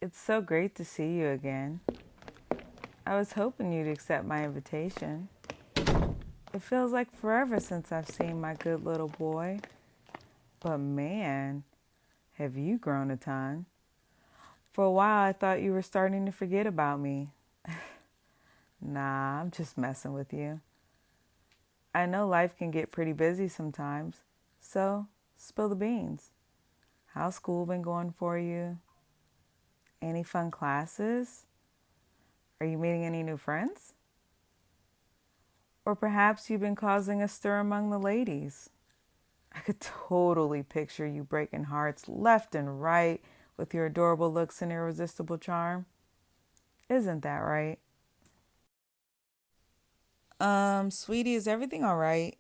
It's so great to see you again. I was hoping you'd accept my invitation. It feels like forever since I've seen my good little boy. But man, have you grown a ton. For a while, I thought you were starting to forget about me. Nah, I'm just messing with you. I know life can get pretty busy sometimes, so spill the beans. How's school been going for you? Any fun classes? Are you meeting any new friends? Or perhaps you've been causing a stir among the ladies. I could totally picture you breaking hearts left and right with your adorable looks and irresistible charm. Isn't that right? Sweetie, is everything all right?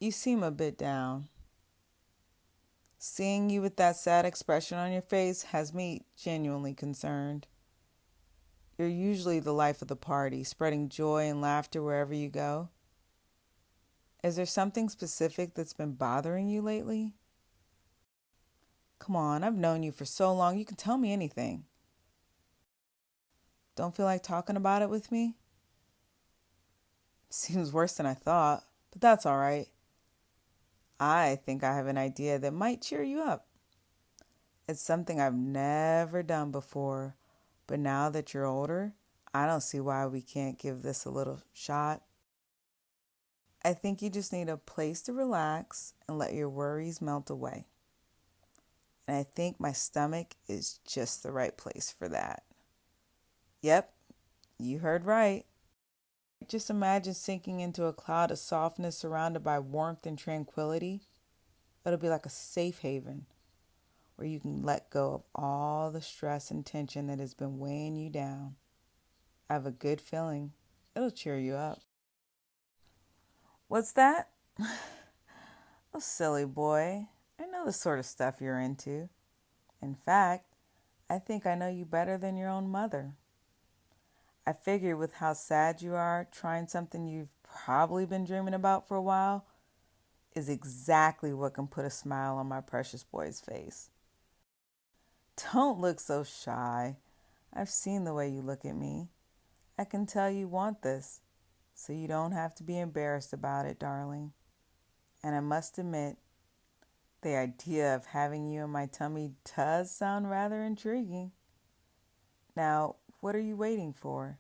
You seem a bit down. Seeing you with that sad expression on your face has me genuinely concerned. You're usually the life of the party, spreading joy and laughter wherever you go. Is there something specific that's been bothering you lately? Come on, I've known you for so long, you can tell me anything. Don't feel like talking about it with me? Seems worse than I thought, but that's all right. I think I have an idea that might cheer you up. It's something I've never done before, but now that you're older, I don't see why we can't give this a little shot. I think you just need a place to relax and let your worries melt away. And I think my stomach is just the right place for that. Yep, you heard right. Just imagine sinking into a cloud of softness surrounded by warmth and tranquility. It'll be like a safe haven where you can let go of all the stress and tension that has been weighing you down. I have a good feeling it'll cheer you up. What's that? Oh, silly boy. I know the sort of stuff you're into. In fact, I think I know you better than your own mother. I figured with how sad you are, trying something you've probably been dreaming about for a while is exactly what can put a smile on my precious boy's face. Don't look so shy. I've seen the way you look at me. I can tell you want this, so you don't have to be embarrassed about it, darling. And I must admit, the idea of having you in my tummy does sound rather intriguing. Now, what are you waiting for?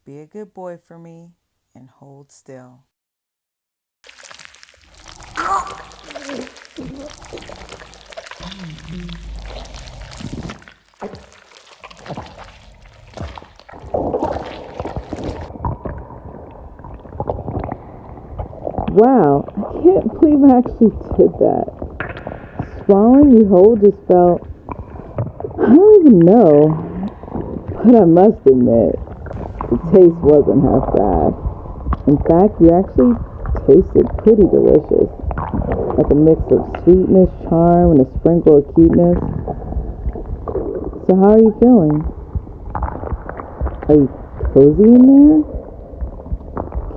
Be a good boy for me and hold still. Wow, I can't believe I actually did that. Swallowing you whole just felt, I don't even know, but I must admit, the taste wasn't half bad. In fact, you actually tasted pretty delicious. Like a mix of sweetness, charm, and a sprinkle of cuteness. So how are you feeling? Are you cozy in there?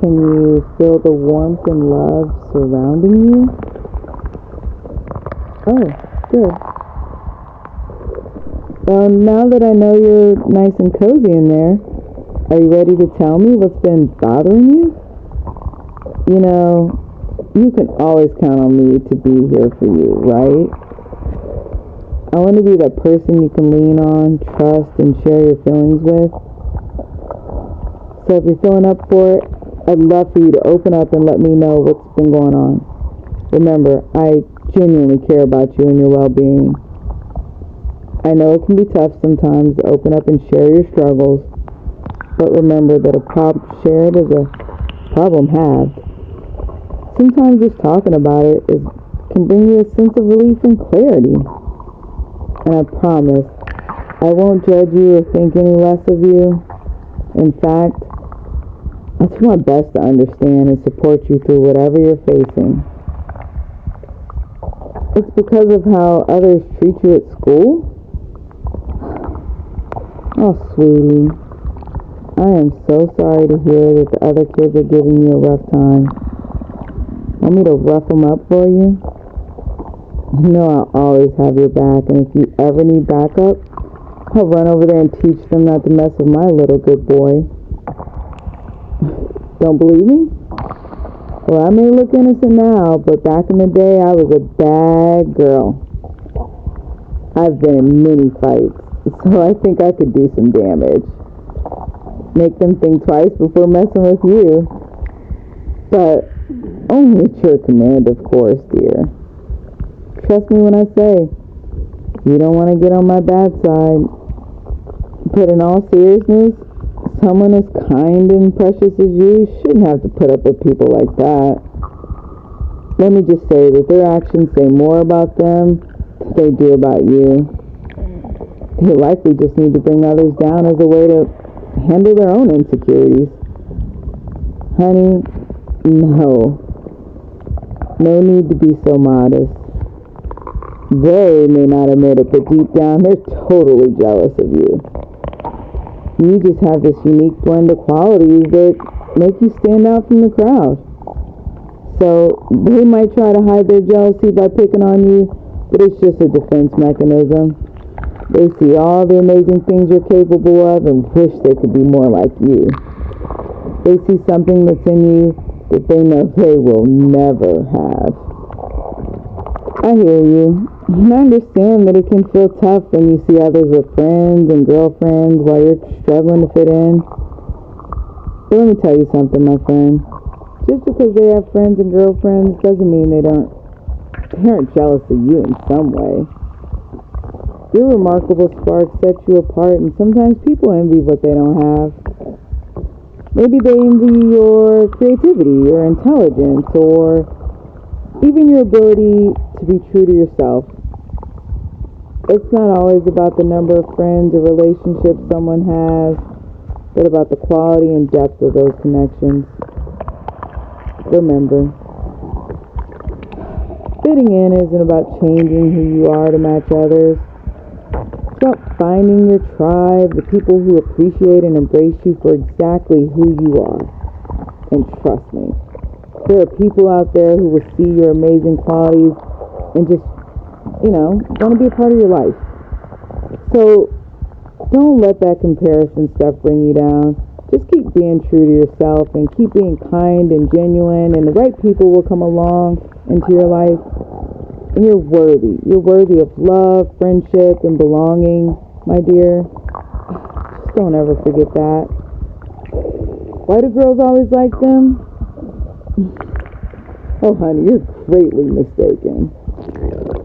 Can you feel the warmth and love surrounding you? Oh, good. Well, now that I know you're nice and cozy in there, are you ready to tell me what's been bothering you? You know, you can always count on me to be here for you, right? I want to be that person you can lean on, trust, and share your feelings with. So if you're feeling up for it, I'd love for you to open up and let me know what's been going on. Remember, I genuinely care about you and your well-being. I know it can be tough sometimes to open up and share your struggles, but remember that a problem shared is a problem halved. Sometimes just talking about it can bring you a sense of relief and clarity. And I promise, I won't judge you or think any less of you. In fact, I'll do my best to understand and support you through whatever you're facing. It's because of how others treat you at school? Oh, sweetie, I am so sorry to hear that the other kids are giving you a rough time. Want me to rough them up for you? You know I'll always have your back, and if you ever need backup, I'll run over there and teach them not to mess with my little good boy. Don't believe me? Well, I may look innocent now, but back in the day, I was a bad girl. I've been in many fights, so I think I could do some damage. Make them think twice before messing with you. But only at your command, of course, dear. Trust me when I say, you don't want to get on my bad side. But in all seriousness, someone as kind and precious as you shouldn't have to put up with people like that. Let me just say that their actions say more about them than they do about you. They likely just need to bring others down as a way to handle their own insecurities. Honey, no. No need to be so modest. They may not admit it, but deep down, they're totally jealous of you. You just have this unique blend of qualities that make you stand out from the crowd. So they might try to hide their jealousy by picking on you, but it's just a defense mechanism. They see all the amazing things you're capable of and wish they could be more like you. They see something that's in you that they know they will never have. I hear you. And I understand that it can feel tough when you see others with friends and girlfriends while you're struggling to fit in. But let me tell you something, my friend. Just because they have friends and girlfriends doesn't mean they aren't jealous of you in some way. Your remarkable spark sets you apart, and sometimes people envy what they don't have. Maybe they envy your creativity, your intelligence, or even your ability to be true to yourself. It's not always about the number of friends or relationships someone has, but about the quality and depth of those connections. Remember, fitting in isn't about changing who you are to match others. It's about finding your tribe, the people who appreciate and embrace you for exactly who you are. And trust me, there are people out there who will see your amazing qualities and just, want to be a part of your life. So don't let that comparison stuff bring you down. Just keep being true to yourself and keep being kind and genuine, and the right people will come along into your life. And you're worthy. You're worthy of love, friendship, and belonging, my dear. Just don't ever forget that. Why do girls always like them? Oh, honey, you're greatly mistaken.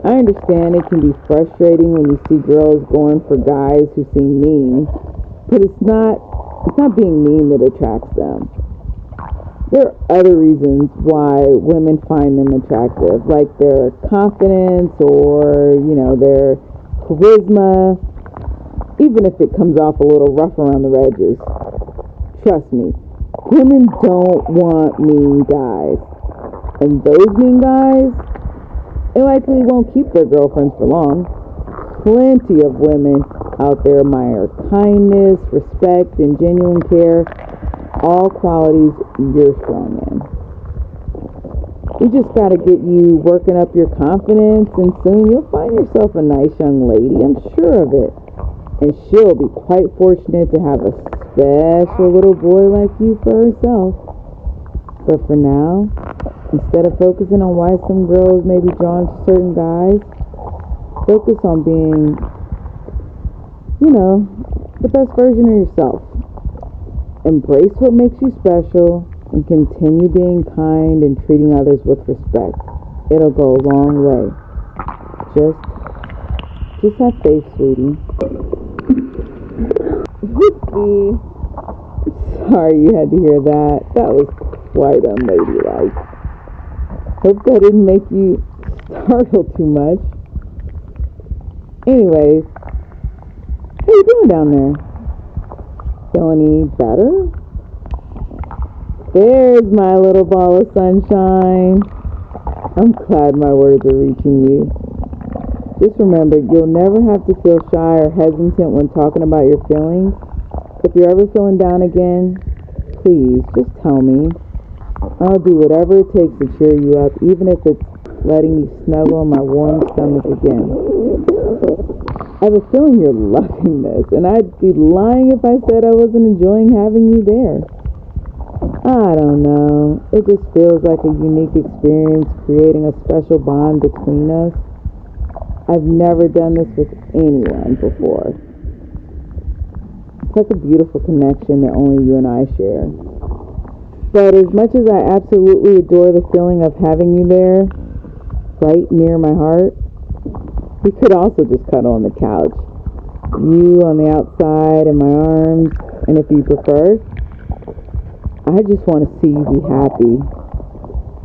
I understand it can be frustrating when you see girls going for guys who seem mean, but it's not being mean that attracts them. There are other reasons why women find them attractive, like their confidence or, their charisma, even if it comes off a little rough around the edges. Trust me, women don't want mean guys. And those mean guys, they likely won't keep their girlfriends for long. Plenty of women out there admire kindness, respect, and genuine care, all qualities you're strong in. You just got to get you working up your confidence, and soon you'll find yourself a nice young lady, I'm sure of it. And she'll be quite fortunate to have a special little boy like you for herself. But for now, instead of focusing on why some girls may be drawn to certain guys, focus on being, the best version of yourself. Embrace what makes you special and continue being kind and treating others with respect. It'll go a long way. Just have faith, sweetie. Whoopsie. Sorry you had to hear that. That was quite unladylike. Hope that didn't make you startle too much. Anyways, how you doing down there? Feeling any better? There's my little ball of sunshine. I'm glad my words are reaching you. Just remember, you'll never have to feel shy or hesitant when talking about your feelings. If you're ever feeling down again, please just tell me. I'll do whatever it takes to cheer you up, even if it's letting me snuggle in my warm stomach again. I have a feeling you're loving this, and I'd be lying if I said I wasn't enjoying having you there. I don't know. It just feels like a unique experience, creating a special bond between us. I've never done this with anyone before. It's like a beautiful connection that only you and I share. But as much as I absolutely adore the feeling of having you there, right near my heart, we could also just cuddle on the couch. You on the outside in my arms, and if you prefer, I just want to see you be happy.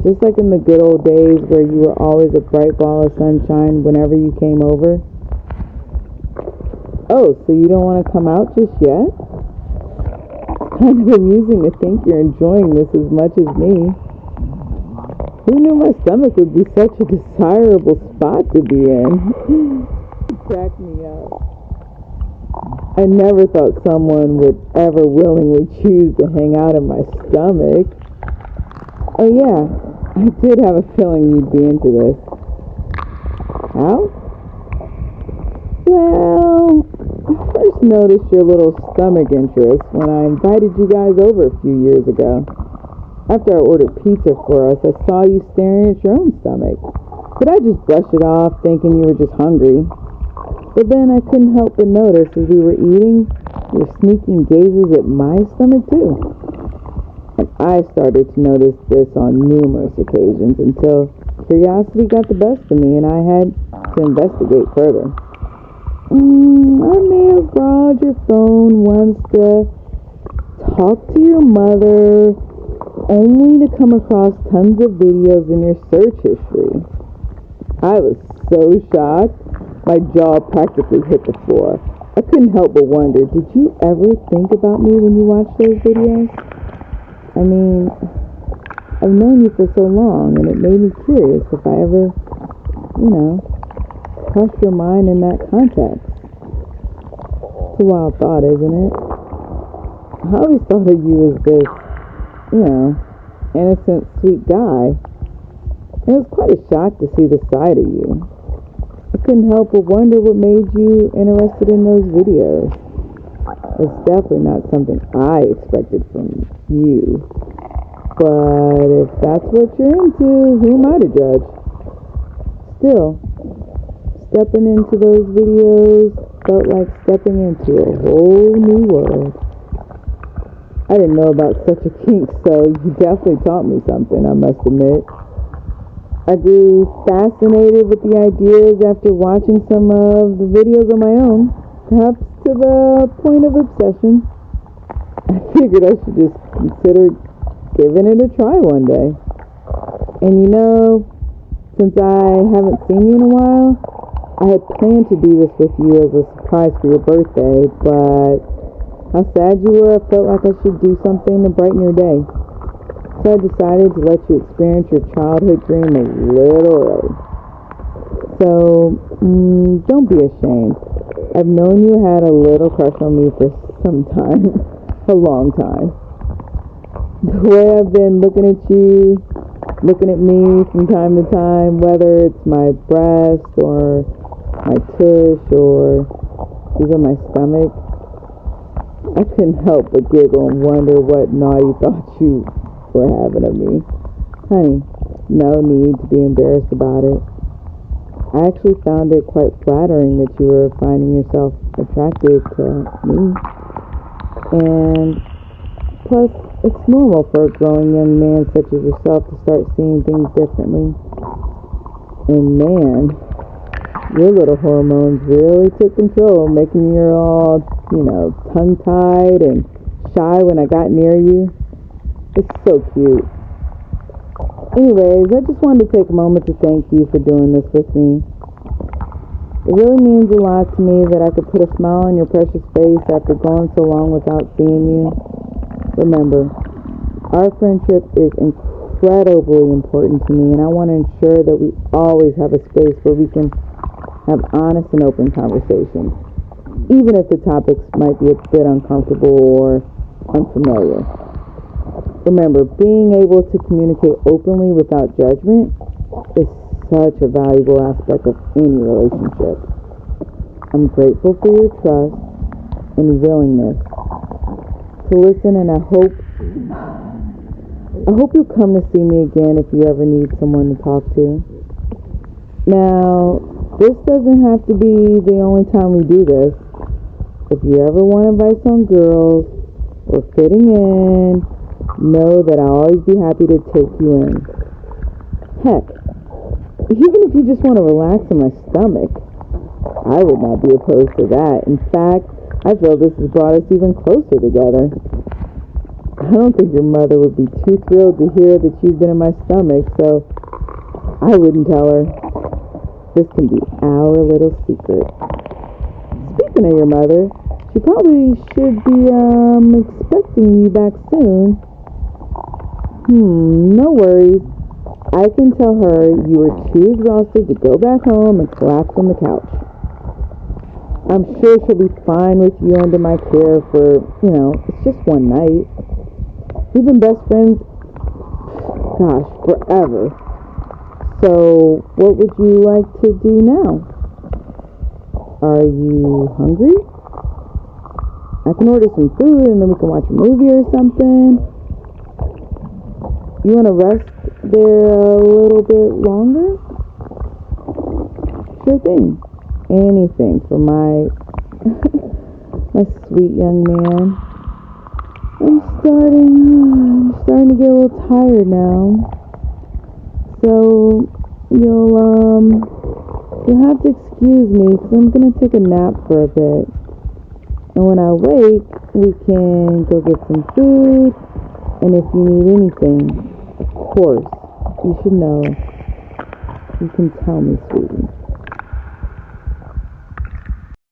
Just like in the good old days where you were always a bright ball of sunshine whenever you came over. Oh, so you don't want to come out just yet? It's kind of amusing to think you're enjoying this as much as me. Who knew my stomach would be such a desirable spot to be in? Crack me up. I never thought someone would ever willingly choose to hang out in my stomach. Oh yeah, I did have a feeling you'd be into this. How? Well, I first noticed your little stomach interest when I invited you guys over a few years ago. After I ordered pizza for us, I saw you staring at your own stomach. But I just brushed it off, thinking you were just hungry. But then I couldn't help but notice as we were eating, you were sneaking gazes at my stomach too. And I started to notice this on numerous occasions until curiosity got the best of me and I had to investigate further. I may have borrowed your phone once to talk to your mother, only to come across tons of videos in your search history. I was so shocked, my jaw practically hit the floor. I couldn't help but wonder, did you ever think about me when you watched those videos? I mean, I've known you for so long, and it made me curious if I ever, crossed your mind in that context. It's a wild thought, isn't it? I always thought of you as this, innocent, sweet guy. It was quite a shock to see the side of you. I couldn't help but wonder what made you interested in those videos. It's definitely not something I expected from you. But if that's what you're into, who am I to judge? Still, stepping into those videos felt like stepping into a whole new world. I didn't know about such a kink, so you definitely taught me something, I must admit. I grew fascinated with the ideas after watching some of the videos on my own, perhaps to the point of obsession. I figured I should just consider giving it a try one day. And since I haven't seen you in a while, I had planned to do this with you as a surprise for your birthday, but how sad you were, I felt like I should do something to brighten your day. So I decided to let you experience your childhood dream a little early. So, don't be ashamed. I've known you had a little crush on me for some time. A long time. The way I've been looking at you, looking at me from time to time, whether it's my breast or my tush or even my stomach, I couldn't help but giggle and wonder what naughty thoughts you were having of me. Honey, no need to be embarrassed about it. I actually found it quite flattering that you were finding yourself attracted to me. And plus, it's normal for a growing young man such as yourself to start seeing things differently. And man, your little hormones really took control, making you all, tongue-tied and shy when I got near you. It's so cute. Anyways, I just wanted to take a moment to thank you for doing this with me. It really means a lot to me that I could put a smile on your precious face after going so long without seeing you. Remember, our friendship is incredibly important to me, and I want to ensure that we always have a space where we can have honest and open conversations, even if the topics might be a bit uncomfortable or unfamiliar. Remember, being able to communicate openly without judgment is such a valuable aspect of any relationship. I'm grateful for your trust and willingness to listen, and I hope you'll come to see me again if you ever need someone to talk to. Now, this doesn't have to be the only time we do this. If you ever want advice on girls or fitting in, know that I'll always be happy to take you in. Heck, even if you just want to relax in my stomach, I would not be opposed to that. In fact, I feel this has brought us even closer together. I don't think your mother would be too thrilled to hear that you've been in my stomach, so I wouldn't tell her. This can be our little secret. Speaking of your mother, she probably should be expecting you back soon. No worries. I can tell her you were too exhausted to go back home and collapse on the couch. I'm sure she'll be fine with you under my care for, it's just one night. We've been best friends, gosh, forever. So, what would you like to do now? Are you hungry? I can order some food and then we can watch a movie or something. You want to rest there a little bit longer? Sure thing. Anything for my sweet young man. I'm starting to get a little tired now. So you'll have to excuse me because I'm gonna take a nap for a bit. And when I wake, we can go get some food. And if you need anything, of course, you should know. You can tell me, sweetie.